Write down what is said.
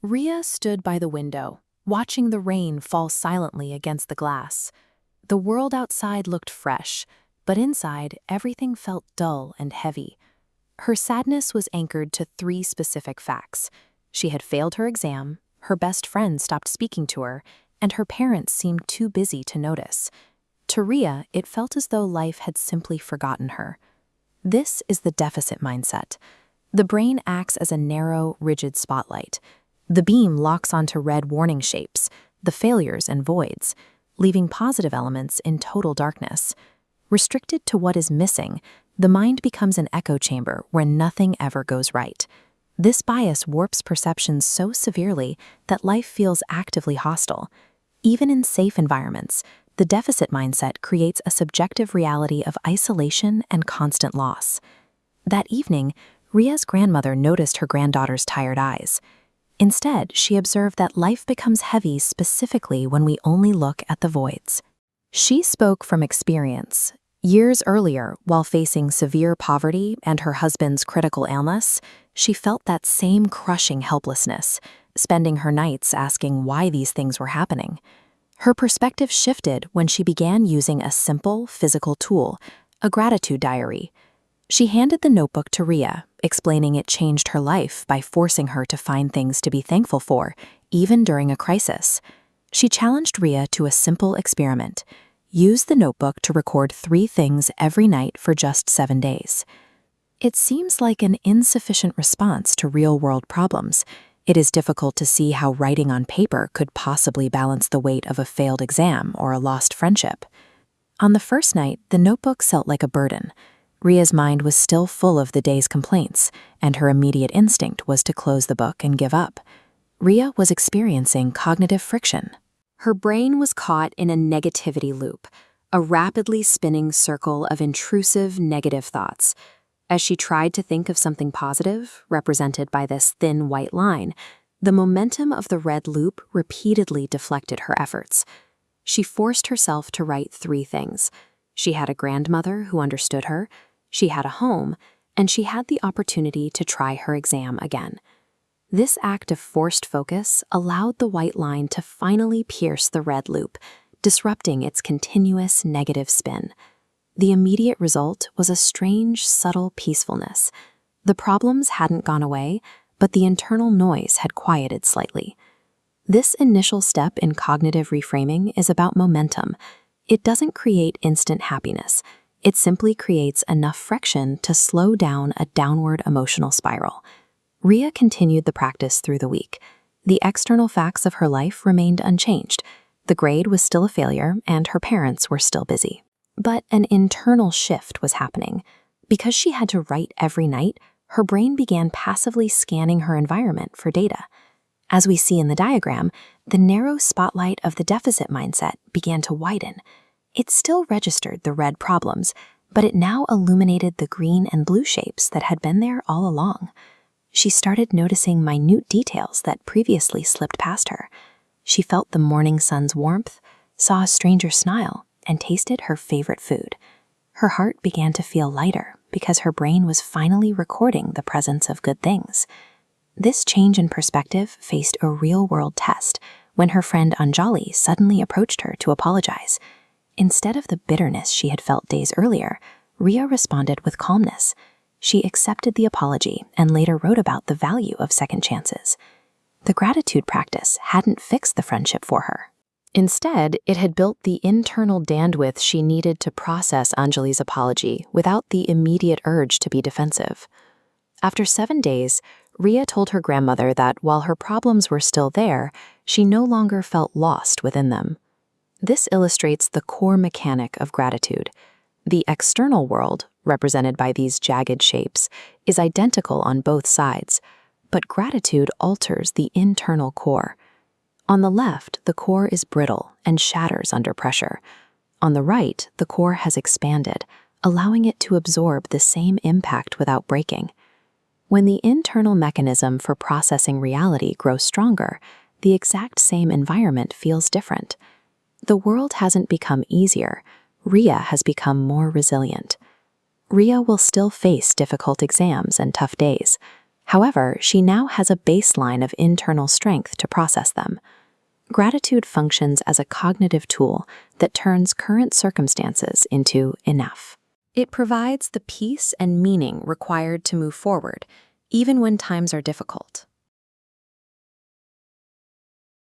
Ria stood by the window, watching the rain fall silently against the glass. The world outside looked fresh, but inside, everything felt dull and heavy. Her sadness was anchored to three specific facts. She had failed her exam, her best friend stopped speaking to her, and her parents seemed too busy to notice. To Ria, it felt as though life had simply forgotten her. This is the deficit mindset. The brain acts as a narrow, rigid spotlight. The beam locks onto red warning shapes, the failures and voids, leaving positive elements in total darkness. Restricted to what is missing, the mind becomes an echo chamber where nothing ever goes right. This bias warps perceptions so severely that life feels actively hostile. Even in safe environments, the deficit mindset creates a subjective reality of isolation and constant loss. That evening, Ria's grandmother noticed her granddaughter's tired eyes. Instead, she observed that life becomes heavy specifically when we only look at the voids. She spoke from experience. Years earlier, while facing severe poverty and her husband's critical illness, she felt that same crushing helplessness, spending her nights asking why these things were happening. Her perspective shifted when she began using a simple physical tool, a gratitude diary. She handed the notebook to Ria, explaining it changed her life by forcing her to find things to be thankful for, even during a crisis. She challenged Ria to a simple experiment. Use the notebook to record 3 things every night for just 7 days. It seems like an insufficient response to real-world problems. It is difficult to see how writing on paper could possibly balance the weight of a failed exam or a lost friendship. On the first night, the notebook felt like a burden. Ria's mind was still full of the day's complaints, and her immediate instinct was to close the book and give up. Ria was experiencing cognitive friction. Her brain was caught in a negativity loop, a rapidly spinning circle of intrusive negative thoughts. As she tried to think of something positive, represented by this thin white line, the momentum of the red loop repeatedly deflected her efforts. She forced herself to write 3 things. She had a grandmother who understood her, she had a home, and she had the opportunity to try her exam again. This act of forced focus allowed the white line to finally pierce the red loop, disrupting its continuous negative spin. The immediate result was a strange, subtle peacefulness. The problems hadn't gone away, but the internal noise had quieted slightly. This initial step in cognitive reframing is about momentum. It doesn't create instant happiness. It simply creates enough friction to slow down a downward emotional spiral. Ria continued the practice through the week. The external facts of her life remained unchanged. The grade was still a failure, and her parents were still busy. But an internal shift was happening. Because she had to write every night, her brain began passively scanning her environment for data. As we see in the diagram, the narrow spotlight of the deficit mindset began to widen. It still registered the red problems, but it now illuminated the green and blue shapes that had been there all along. She started noticing minute details that previously slipped past her. She felt the morning sun's warmth, saw a stranger smile, and tasted her favorite food. Her heart began to feel lighter because her brain was finally recording the presence of good things. This change in perspective faced a real-world test when her friend Anjali suddenly approached her to apologize. Instead of the bitterness she had felt days earlier, Ria responded with calmness. She accepted the apology and later wrote about the value of second chances. The gratitude practice hadn't fixed the friendship for her. Instead, it had built the internal bandwidth she needed to process Anjali's apology without the immediate urge to be defensive. After 7 days, Ria told her grandmother that while her problems were still there, she no longer felt lost within them. This illustrates the core mechanic of gratitude. The external world, represented by these jagged shapes, is identical on both sides, but gratitude alters the internal core. On the left, the core is brittle and shatters under pressure. On the right, the core has expanded, allowing it to absorb the same impact without breaking. When the internal mechanism for processing reality grows stronger, the exact same environment feels different. The world hasn't become easier. Ria has become more resilient. Ria will still face difficult exams and tough days, However, she now has a baseline of internal strength to process them. Gratitude functions as a cognitive tool that turns current circumstances into enough. It provides the peace and meaning required to move forward, even when times are difficult.